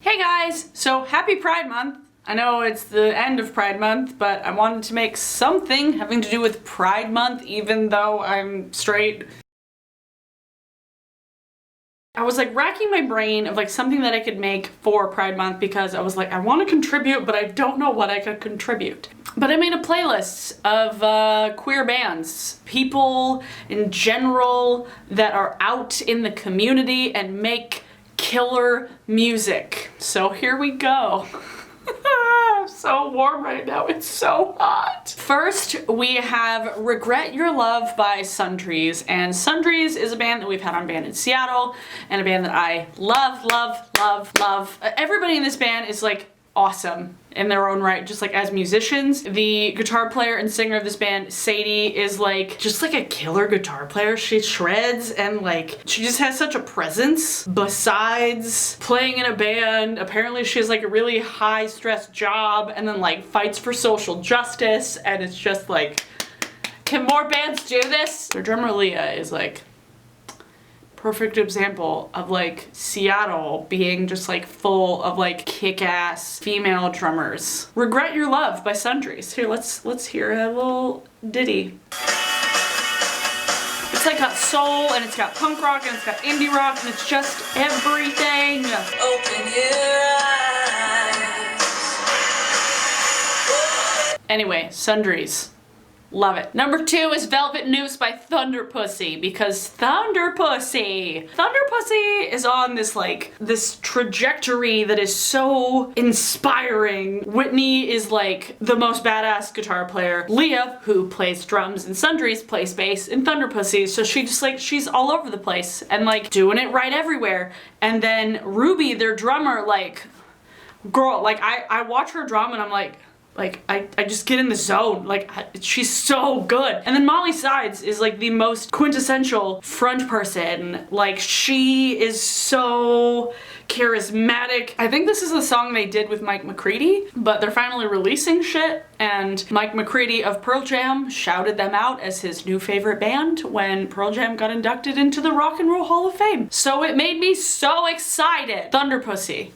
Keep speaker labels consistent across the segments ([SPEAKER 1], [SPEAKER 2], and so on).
[SPEAKER 1] Hey guys! So happy Pride Month. I know it's the end of Pride Month, but I wanted to make something having to do with Pride Month even though I'm straight. I was like racking my brain of like something that I could make for Pride Month because I was like, I want to contribute, but I don't know what I could contribute. But I made a playlist of queer bands, people in general that are out in the community and make killer music. So here we go. I'm so warm right now, it's so hot. First, we have Regret Your Love by Sundries, and Sundries is a band that we've had on Band in Seattle, and a band that I love, love, love, love. Everybody in this band is like awesome in their own right, just like as musicians. The guitar player and singer of this band, Sadie, is like just like a killer guitar player. She shreds and like she just has such a presence. Besides playing in a band, apparently she has like a really high stress job and then like fights for social justice, and it's just like, can more bands do this? Their drummer Leah is like perfect example of like Seattle being just like full of like kick-ass female drummers. Regret Your Love by Sundries. Here, let's hear a little ditty. It's like got soul and it's got punk rock and it's got indie rock and it's just everything. Open your eyes. Anyway, Sundries. Love it. Number 2 is Velvet Noose by Thunderpussy, because Thunderpussy is on this trajectory that is so inspiring. Whitney is like the most badass guitar player. Leah, who plays drums in Sundries, plays bass in Thunderpussy, so she just like, she's all over the place and like doing it right everywhere. And then Ruby, their drummer, like, girl, like I watch her drum and I'm like, I just get in the zone. Like, she's so good. And then Molly Sides is like the most quintessential front person. Like, she is so charismatic. I think this is a song they did with Mike McCready, but they're finally releasing shit, and Mike McCready of Pearl Jam shouted them out as his new favorite band when Pearl Jam got inducted into the Rock and Roll Hall of Fame. So it made me so excited. Thunderpussy.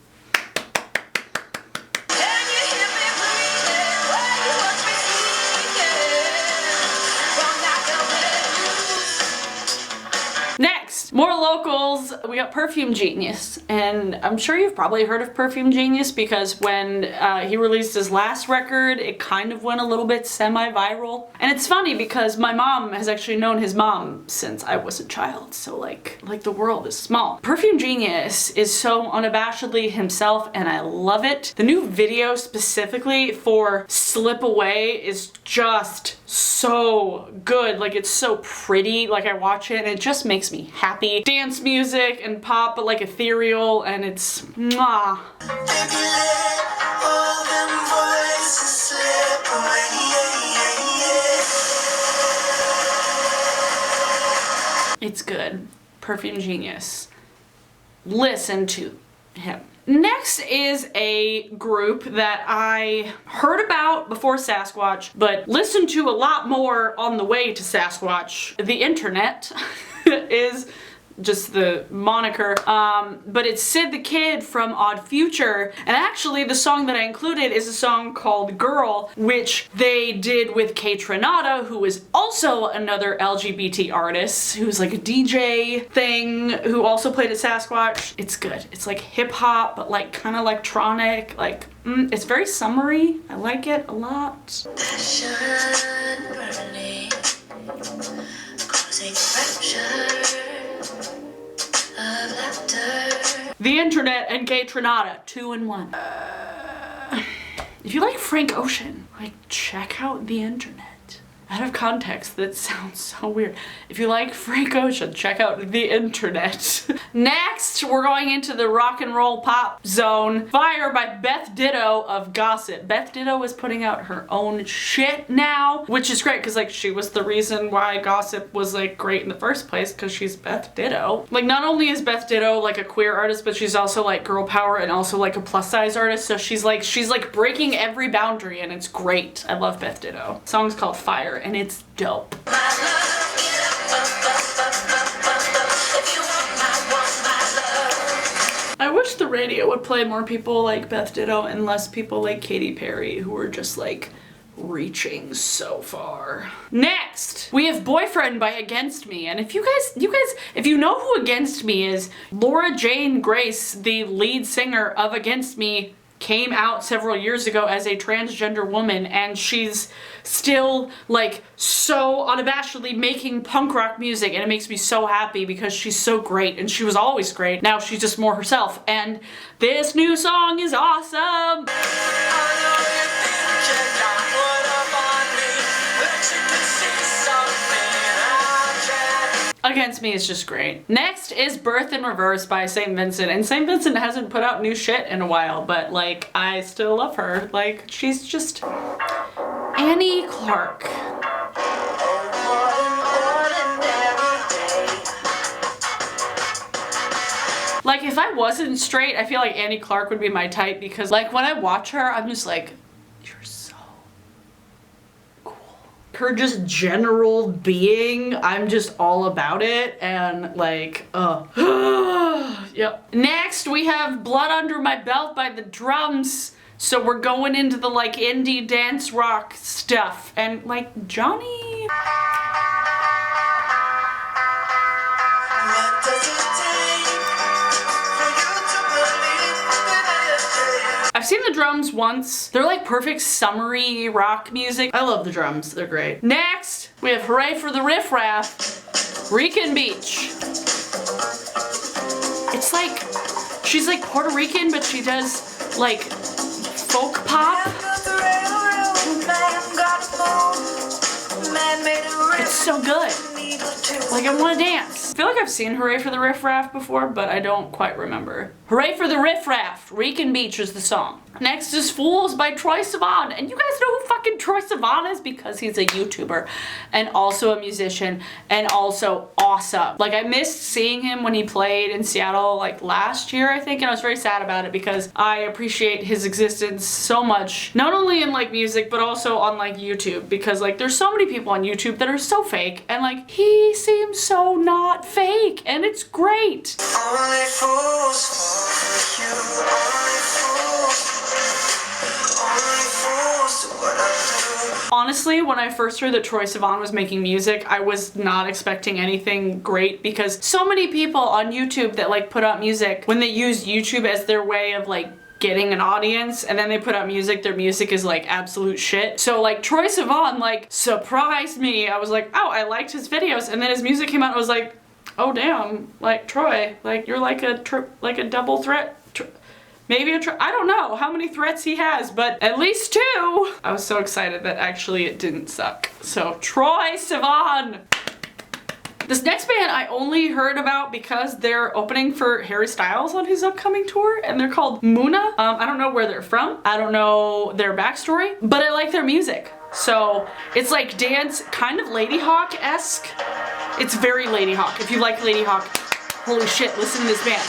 [SPEAKER 1] Next, more locals. We got Perfume Genius, and I'm sure you've probably heard of Perfume Genius because when he released his last record, it kind of went a little bit semi-viral. And it's funny because my mom has actually known his mom since I was a child, so like the world is small. Perfume Genius is so unabashedly himself, and I love it. The new video specifically for Slip Away is just so good. Like, it's so pretty. Like, I watch it and it just makes me happy. Dance music and pop, but like ethereal, and it's mwah. It's good. Perfume Genius. Listen to him. Next is a group that I heard about before Sasquatch, but listened to a lot more on the way to Sasquatch. The Internet is just the moniker, but it's Sid the Kid from Odd Future, and actually the song that I included is a song called Girl, which they did with Kaytranada, who is also another LGBT artist, who's like a DJ thing, who also played at Sasquatch. It's good. It's like hip-hop, but like kind of electronic, like, it's very summery. I like it a lot. The Internet and Kaytranada, 2 in 1. If you like Frank Ocean, like, check out The Internet. Out of context, that sounds so weird. If you like Frank Ocean, check out The Internet. Next, we're going into the rock and roll pop zone. Fire by Beth Ditto of Gossip. Beth Ditto is putting out her own shit now, which is great because like she was the reason why Gossip was like great in the first place, because she's Beth Ditto. Like, not only is Beth Ditto like a queer artist, but she's also like girl power and also like a plus size artist. So she's like breaking every boundary, and it's great. I love Beth Ditto. The song's called Fire, and it's dope. I wish the radio would play more people like Beth Ditto and less people like Katy Perry, who were just like reaching so far. Next, we have Boyfriend by Against Me. And if you know who Against Me is, Laura Jane Grace, the lead singer of Against Me, came out several years ago as a transgender woman, and she's still like so unabashedly making punk rock music, and it makes me so happy because she's so great, and she was always great. Now she's just more herself, and this new song is awesome. Against Me is just great. Next is Birth in Reverse by St. Vincent, and St. Vincent hasn't put out new shit in a while, but like I still love her. Like she's just Annie Clark. Like if I wasn't straight, I feel like Annie Clark would be my type, because like when I watch her, I'm just like, you're so cool. Her just general being, I'm just all about it, and like, yep. Next, we have Blood Under My Belt by The Drums. So we're going into the like indie dance rock stuff, and like Johnny. I've seen The Drums once. They're like perfect summery rock music. I love The Drums, they're great. Next, we have Hooray for the Riff Raff, Rican Beach. It's like, she's like Puerto Rican, but she does like folk pop. It's so good. Like I want to dance. I feel like I've seen Hooray for the Riff Raff before, but I don't quite remember. Hooray for the Riff Raff, Rican Beach is the song. Next is Fools by Troye Sivan. And you guys know who fucking Troye Sivan is, because he's a YouTuber and also a musician and also awesome. Like I missed seeing him when he played in Seattle like last year, I think, and I was very sad about it because I appreciate his existence so much. Not only in like music, but also on like YouTube, because like there's so many people on YouTube that are so fake, and like he seems so not fake, and it's great.
[SPEAKER 2] Only fools fall for you, only fools do what I do.
[SPEAKER 1] Honestly, when I first heard that Troye Sivan was making music, I was not expecting anything great, because so many people on YouTube that like put out music, when they use YouTube as their way of like getting an audience, and then they put out music, their music is like absolute shit. So like Troye Sivan like surprised me. I was like, oh, I liked his videos, and then his music came out and I was like, oh damn, like Troy, like you're like a double threat. Maybe I don't know how many threats he has, but at least 2. I was so excited that actually it didn't suck. So Troye Sivan. This next band I only heard about because they're opening for Harry Styles on his upcoming tour, and they're called Munna. I don't know where they're from. I don't know their backstory, but I like their music. So it's like dance, kind of Lady Hawk-esque. It's very Lady Hawk. If you like Lady Hawk, holy shit, listen to this band.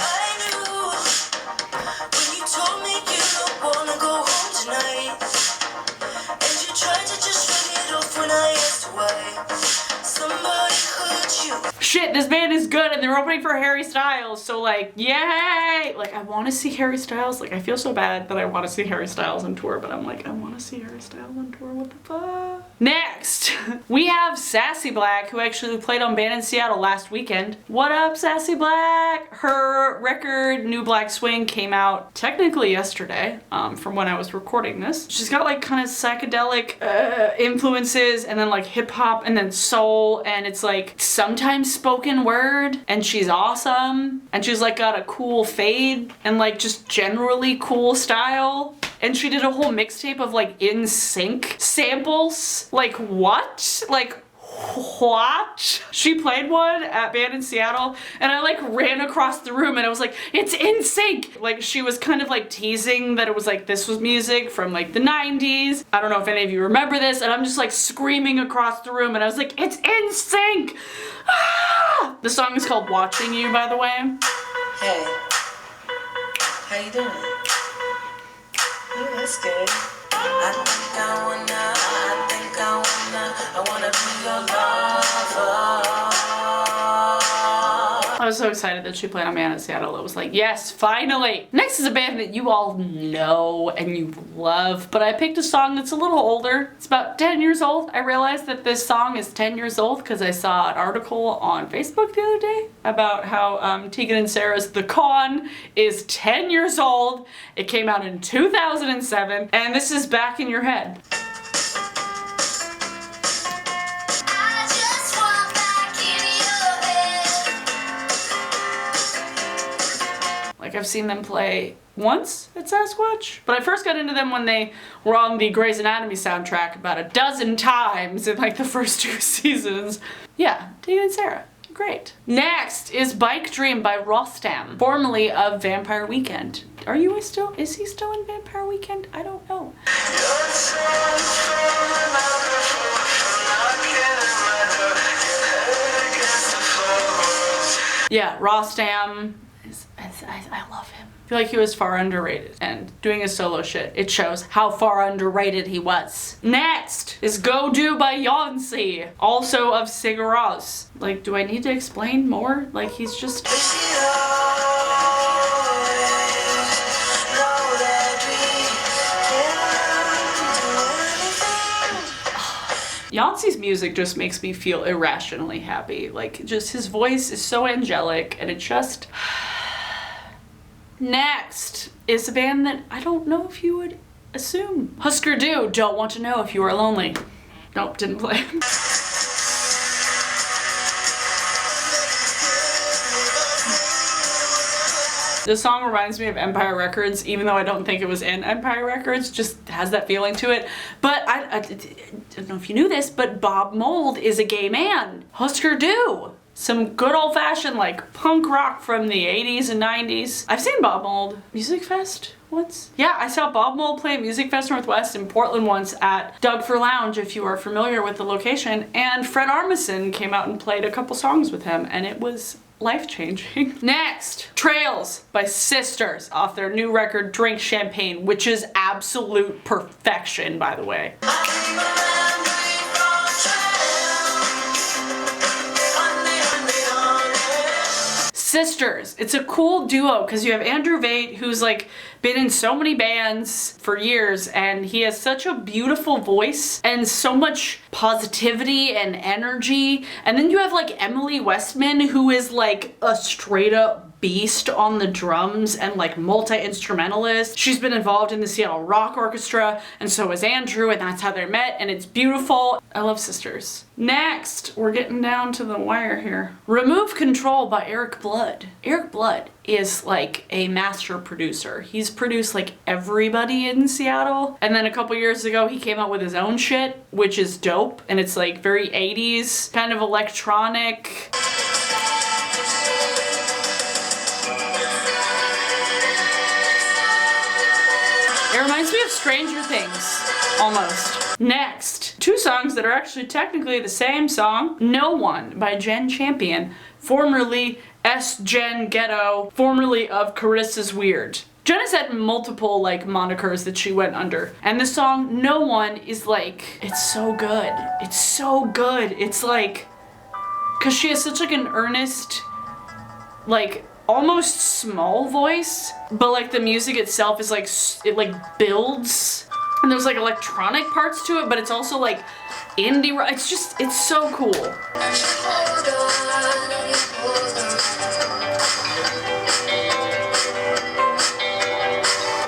[SPEAKER 1] Shit, this band is good, and they're opening for Harry Styles, so like, yay! Like, I want to see Harry Styles. Like, I feel so bad that I want to see Harry Styles on tour, but I'm like, I want to see Harry Styles on tour, what the fuck? Next, we have Sassy Black, who actually played on Band in Seattle last weekend. What up, Sassy Black? Her record, New Black Swing, came out technically yesterday, from when I was recording this. She's got like kind of psychedelic influences, and then like hip hop, and then soul, and it's like sometimes spoken word, and she's awesome, and she's like got a cool fade and like just generally cool style. And she did a whole mixtape of like in sync samples. Like what? Like what? She played one at Band in Seattle, and I like ran across the room and I was like, it's in sync. Like she was kind of like teasing that it was like this was music from like the 90s. I don't know if any of you remember this, and I'm just like screaming across the room, and I was like, it's in sync. Ah! The song is called Watching You, by the way.
[SPEAKER 2] Hey, how you doing? Oh, that's good. I wanna be your lover.
[SPEAKER 1] I was so excited that she played on Man at Seattle. It was like, yes, finally! Next is a band that you all know and you love, but I picked a song that's a little older. It's about 10 years old. I realized that this song is 10 years old because I saw an article on Facebook the other day about how Tegan and Sarah's The Con is 10 years old. It came out in 2007, and this is Back in Your Head. Like, I've seen them play once at Sasquatch, but I first got into them when they were on the Grey's Anatomy soundtrack about a dozen times in like the first 2 seasons. Yeah, Tegan and Sarah. Great. Next is Bike Dream by Rostam, formerly of Vampire Weekend. Is he still in Vampire Weekend? I don't know. Yeah, Rostam. I love him. I feel like he was far underrated, and doing his solo shit, it shows how far underrated he was. Next is Go Do by Yancey, also of Sigur Rós. Like, do I need to explain more? Like, he's just... Yancey's music just makes me feel irrationally happy. Like, just his voice is so angelic, and it just... Next is a band that I don't know if you would assume. Husker Du, Don't Want to Know If You Are Lonely. Nope, didn't play. This song reminds me of Empire Records, even though I don't think it was in Empire Records, just has that feeling to it. But I don't know if you knew this, but Bob Mould is a gay man. Husker Du. Some good old-fashioned, like, punk rock from the 80s and 90s. I've seen Bob Mould. Music Fest once? Yeah, I saw Bob Mould play at Music Fest Northwest in Portland once at Doug for Lounge, if you are familiar with the location, and Fred Armisen came out and played a couple songs with him, and it was life-changing. Next, Trails by Sisters, off their new record, Drink Champagne, which is absolute perfection, by the way. Sisters. It's a cool duo because you have Andrew Veidt, who's like been in so many bands for years, and he has such a beautiful voice and so much positivity and energy. And then you have like Emily Westman, who is like a straight up beast on the drums and like multi-instrumentalist. She's been involved in the Seattle Rock Orchestra, and so is Andrew, and that's how they met, and it's beautiful. I love Sisters. Next, we're getting down to the wire here. Remove Control by Eric Blood. Eric Blood is like a master producer. He's produced like everybody in Seattle, and then a couple years ago he came out with his own shit, which is dope, and it's like very 80s, kind of electronic. It reminds me of Stranger Things, almost. Next, 2 songs that are actually technically the same song. No One by Jen Champion, formerly S. Jen Ghetto, formerly of Carissa's Weird. Jen has had multiple like monikers that she went under, and the song No One is like, it's so good. It's so good. It's like, cause she has such like an earnest, like almost small voice, but like the music itself is like, it like builds, and there's like electronic parts to it, but it's also like indie rock. It's just, it's so cool.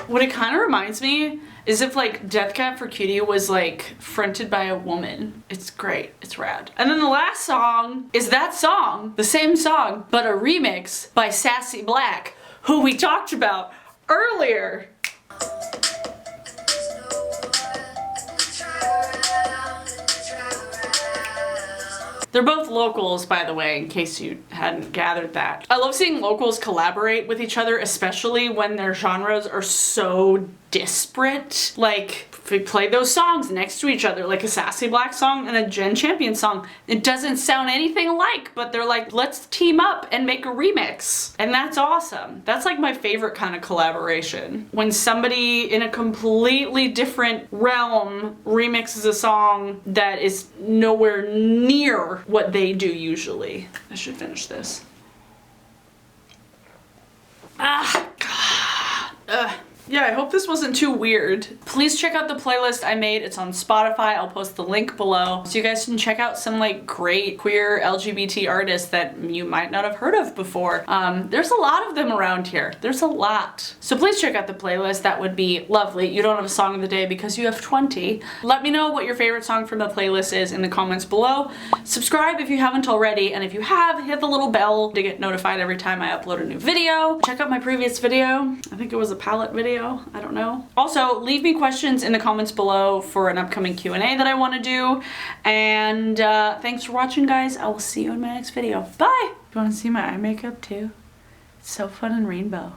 [SPEAKER 1] What it kind of reminds me is if like Death Cab for Cutie was like fronted by a woman. It's great. It's rad. And then the last song is that song, the same song, but a remix by Sassy Black, who we talked about earlier. They're both locals, by the way, in case you hadn't gathered that. I love seeing locals collaborate with each other, especially when their genres are so disparate. Like, if we play those songs next to each other, like a Sassy Black song and a Jen Champion song, it doesn't sound anything alike, but they're like, let's team up and make a remix. And that's awesome. That's like my favorite kind of collaboration. When somebody in a completely different realm remixes a song that is nowhere near what they do usually. I should finish this. Yeah, I hope this wasn't too weird. Please check out the playlist I made. It's on Spotify. I'll post the link below so you guys can check out some like great queer LGBT artists that you might not have heard of before. There's a lot of them around here. There's a lot. So please check out the playlist. That would be lovely. You don't have a song of the day because you have 20. Let me know what your favorite song from the playlist is in the comments below. Subscribe if you haven't already, and if you have, hit the little bell to get notified every time I upload a new video. Check out my previous video. I think it was a palette video. I don't know. Also, leave me questions in the comments below for an upcoming Q&A that I want to do. And thanks for watching, guys. I will see you in my next video. Bye! You want to see my eye makeup too? It's so fun and rainbow.